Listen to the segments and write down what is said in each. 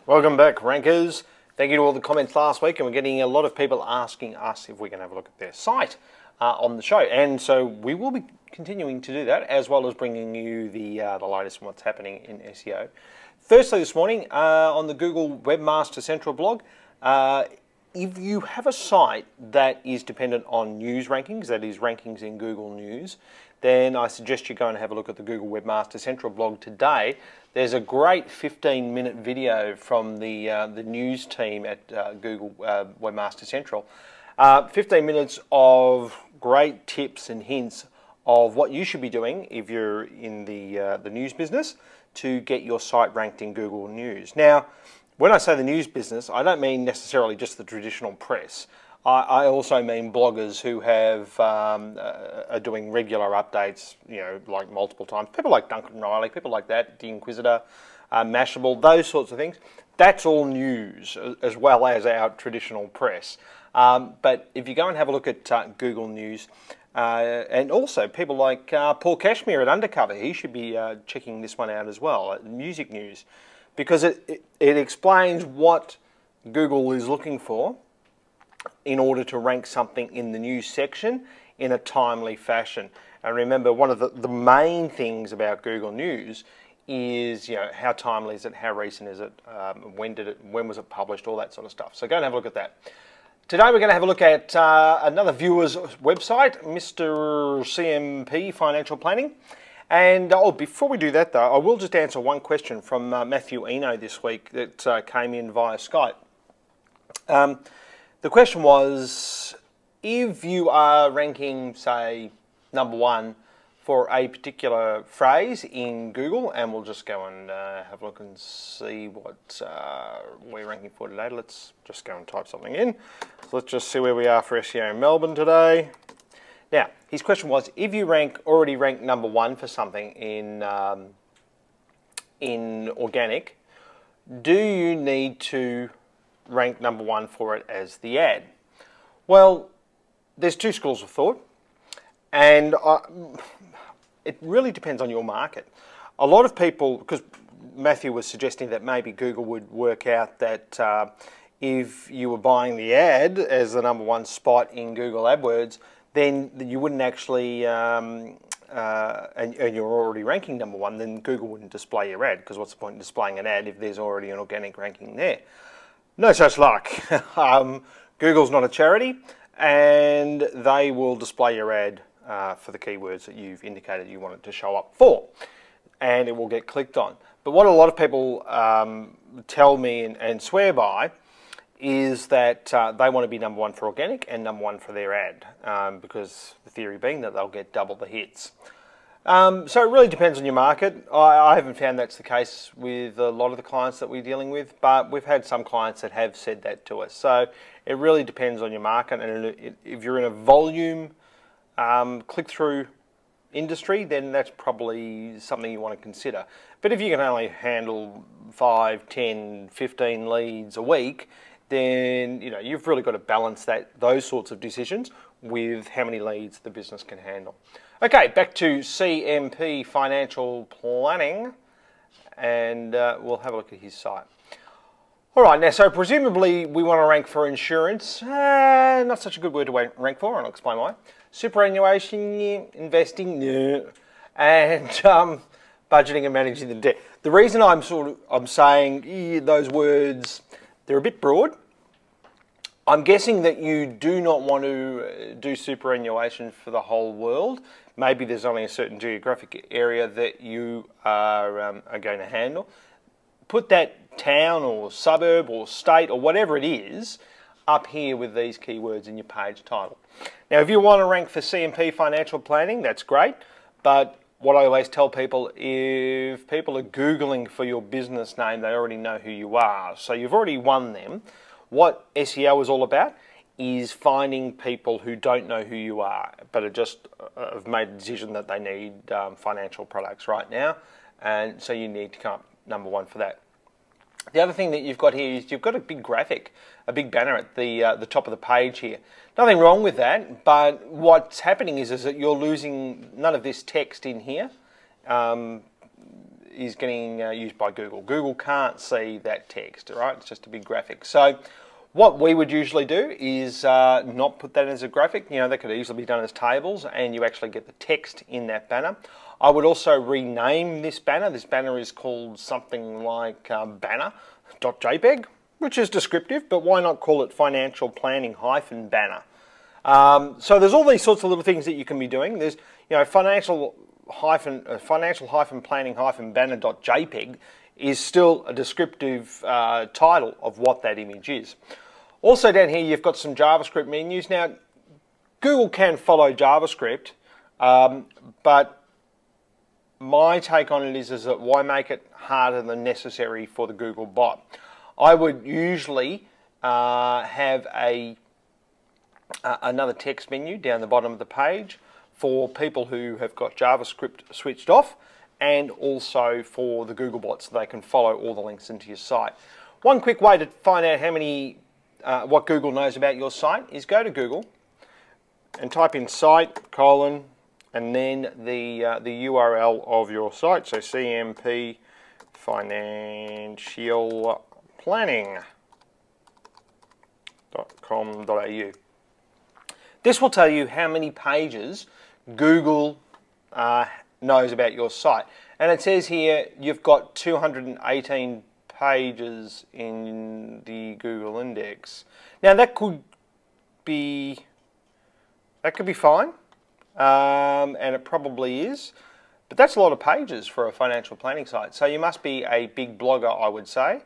Welcome back, rankers. Thank you to all the comments last week, and we're getting a lot of people asking us if we can have a look at their site on the show, and so we will be continuing to do that, as well as bringing you the latest on what's happening in SEO. Firstly, this morning on the Google Webmaster Central blog, if you have a site that is dependent on news rankings, that is rankings in Google News, then I suggest you go and have a look at the Google Webmaster Central blog today. There's a great 15-minute video from the news team at Google Webmaster Central. 15 minutes of great tips and hints of what you should be doing if you're in the news business to get your site ranked in Google News. Now, when I say the news business, I don't mean necessarily just the traditional press. I also mean bloggers who are doing regular updates, like multiple times. People like Duncan Riley, people like that, The Inquisitor, Mashable, those sorts of things. That's all news, as well as our traditional press. But if you go and have a look at Google News, and also people like Paul Cashmere at Undercover, he should be checking this one out as well, Music News, because it explains what Google is looking for in order to rank something in the news section in a timely fashion. And remember, one of the main things about Google News is, how timely is it, how recent is it, when was it published, all that sort of stuff. So go and have a look at that. Today we're going to have a look at another viewer's website, Mr. CMP Financial Planning. And before we do that though, I will just answer one question from Matthew Eno this week that came in via Skype. The question was, if you are ranking, say, #1 for a particular phrase in Google, and we'll just go and have a look and see what we're ranking for today. Let's just go and type something in. So let's just see where we are for SEO in Melbourne today. Now, his question was, if you already rank #1 for something in organic, do you need to rank #1 for it as the ad? Well, there's two schools of thought, and it really depends on your market. A lot of people, because Matthew was suggesting that maybe Google would work out that if you were buying the ad as the #1 spot in Google AdWords, then you wouldn't actually, and you're already ranking #1, then Google wouldn't display your ad, because what's the point in displaying an ad if there's already an organic ranking there? No such luck. Google's not a charity, and they will display your ad for the keywords that you've indicated you want it to show up for, and it will get clicked on. But what a lot of people tell me and swear by is that they want to be #1 for organic and #1 for their ad, because the theory being that they'll get double the hits. So it really depends on your market. I haven't found that's the case with a lot of the clients that we're dealing with, but we've had some clients that have said that to us. So it really depends on your market, and if you're in a volume click-through industry, then that's probably something you want to consider. But if you can only handle 5, 10, 15 leads a week, then you've really got to balance those sorts of decisions with how many leads the business can handle. Okay, back to CMP Financial Planning, and we'll have a look at his site. All right, now, so presumably we want to rank for insurance. Not such a good word to rank for, and I'll explain why. Superannuation, investing, and budgeting and managing the debt. The reason I'm saying those words, they're a bit broad. I'm guessing that you do not want to do superannuation for the whole world. Maybe there's only a certain geographic area that you are going to handle. Put that town or suburb or state or whatever it is up here with these keywords in your page title. Now, if you want to rank for CMP Financial Planning, that's great. But what I always tell people, if people are Googling for your business name, they already know who you are. So you've already won them. What SEO is all about is finding people who don't know who you are, but are just have made a decision that they need financial products right now, and so you need to come up #1 for that. The other thing that you've got here is you've got a big graphic, a big banner at the top of the page here. Nothing wrong with that, but what's happening is that you're losing none of this text in here. is getting used by Google. Google can't see that text, right? It's just a big graphic. So what we would usually do is not put that as a graphic. You know, that could easily be done as tables, and you actually get the text in that banner. I would also rename this banner. This banner is called something like banner.jpg, which is descriptive, but why not call it financial planning-banner? So there's all these sorts of little things that you can be doing. There's, you know, financial planning-banner.jpg is still a descriptive title of what that image is. Also down here you've got some JavaScript menus. Now Google can follow JavaScript, but my take on it is that why make it harder than necessary for the Google bot? I would usually have another text menu down the bottom of the page for people who have got JavaScript switched off, and also for the Google bot so they can follow all the links into your site. One quick way to find out how many, what Google knows about your site is go to Google and type in site : and then the URL of your site, so CMP financial planning.com.au. This will tell you how many pages Google knows about your site. And it says here you've got 218 pages in the Google index. Now that could be fine, and it probably is, but that's a lot of pages for a financial planning site. So you must be a big blogger, I would say,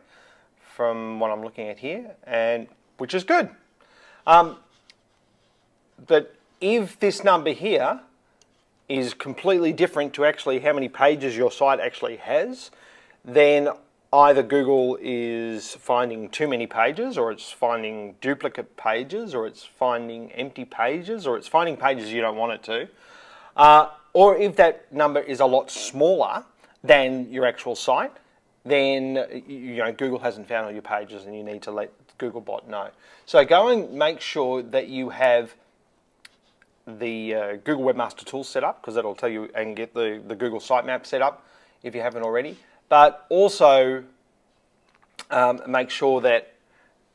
from what I'm looking at here, and which is good. But if this number here is completely different to actually how many pages your site actually has, then either Google is finding too many pages, or it's finding duplicate pages, or it's finding empty pages, or it's finding pages you don't want it to. Or if that number is a lot smaller than your actual site, then you know Google hasn't found all your pages and you need to let Googlebot know. So go and make sure that you have the Google Webmaster Tools set up, because that'll tell you, and get the Google Sitemap set up if you haven't already. But also make sure that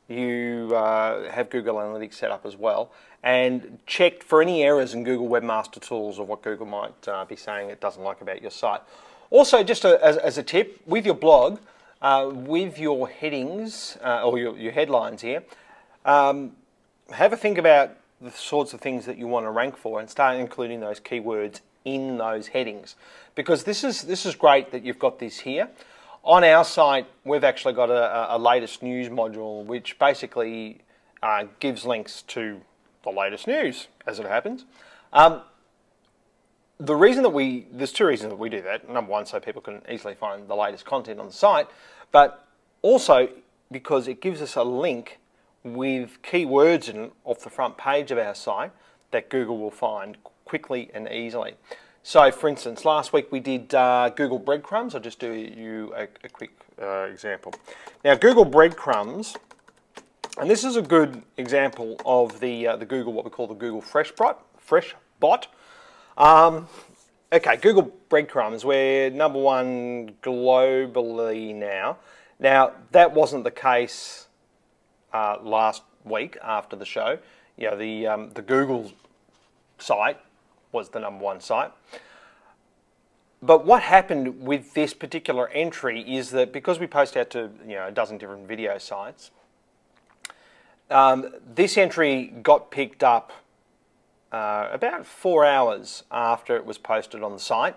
you have Google Analytics set up as well, and check for any errors in Google Webmaster Tools or what Google might be saying it doesn't like about your site. Also, just as a tip, with your blog, with your headings or your headlines here, have a think about the sorts of things that you want to rank for, and start including those keywords in those headings, because this is great that you've got this here. On our site, we've actually got a latest news module, which basically gives links to the latest news, as it happens. There's two reasons that we do that. Number one, so people can easily find the latest content on the site, but also because it gives us a link with keywords in it off the front page of our site that Google will find quickly and easily. So for instance, last week we did Google breadcrumbs. I'll just do you a quick example. Now Google breadcrumbs, and this is a good example of the Google, what we call the Google Freshbot. Okay, Google breadcrumbs, we're #1 globally now. Now that wasn't the case last week after the show. You know, the Google site was the #1 site. But what happened with this particular entry is that because we post out to a dozen different video sites, this entry got picked up about 4 hours after it was posted on the site.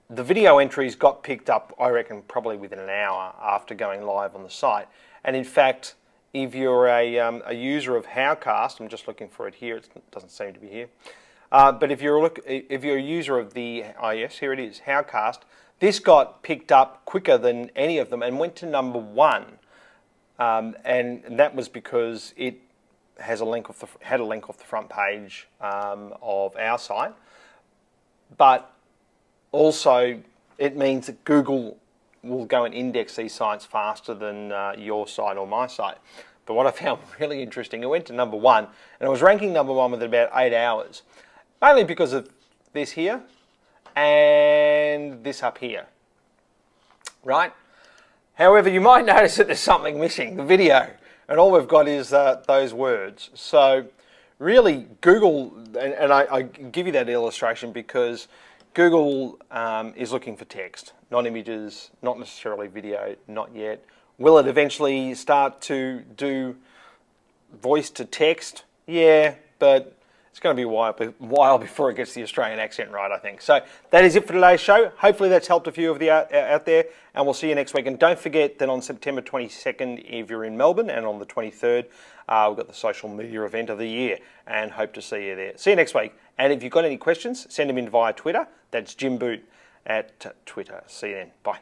The video entries got picked up, I reckon, probably within an hour after going live on the site. And in fact, if you're a user of Howcast, I'm just looking for it here, it doesn't seem to be here. But if you're a user of the, yes, here it is, Howcast, this got picked up quicker than any of them and went to #1. And that was because it has a link had a link off the front page of our site. But also it means that Google will go and index these sites faster than your site or my site. But what I found really interesting, it went to #1 and it was ranking #1 within about 8 hours. Mainly because of this here and this up here. right? However, you might notice that there's something missing, the video, and all we've got is those words. So really Google, and I give you that illustration because Google is looking for text, not images, not necessarily video, not yet. Will it eventually start to do voice to text? Yeah, but it's going to be a while before it gets the Australian accent right, I think. So that is it for today's show. Hopefully that's helped a few of you out there, and we'll see you next week. And don't forget that on September 22nd, if you're in Melbourne, and on the 23rd, we've got the social media event of the year, and hope to see you there. See you next week. And if you've got any questions, send them in via Twitter. That's Jim Boot at Twitter. See you then. Bye.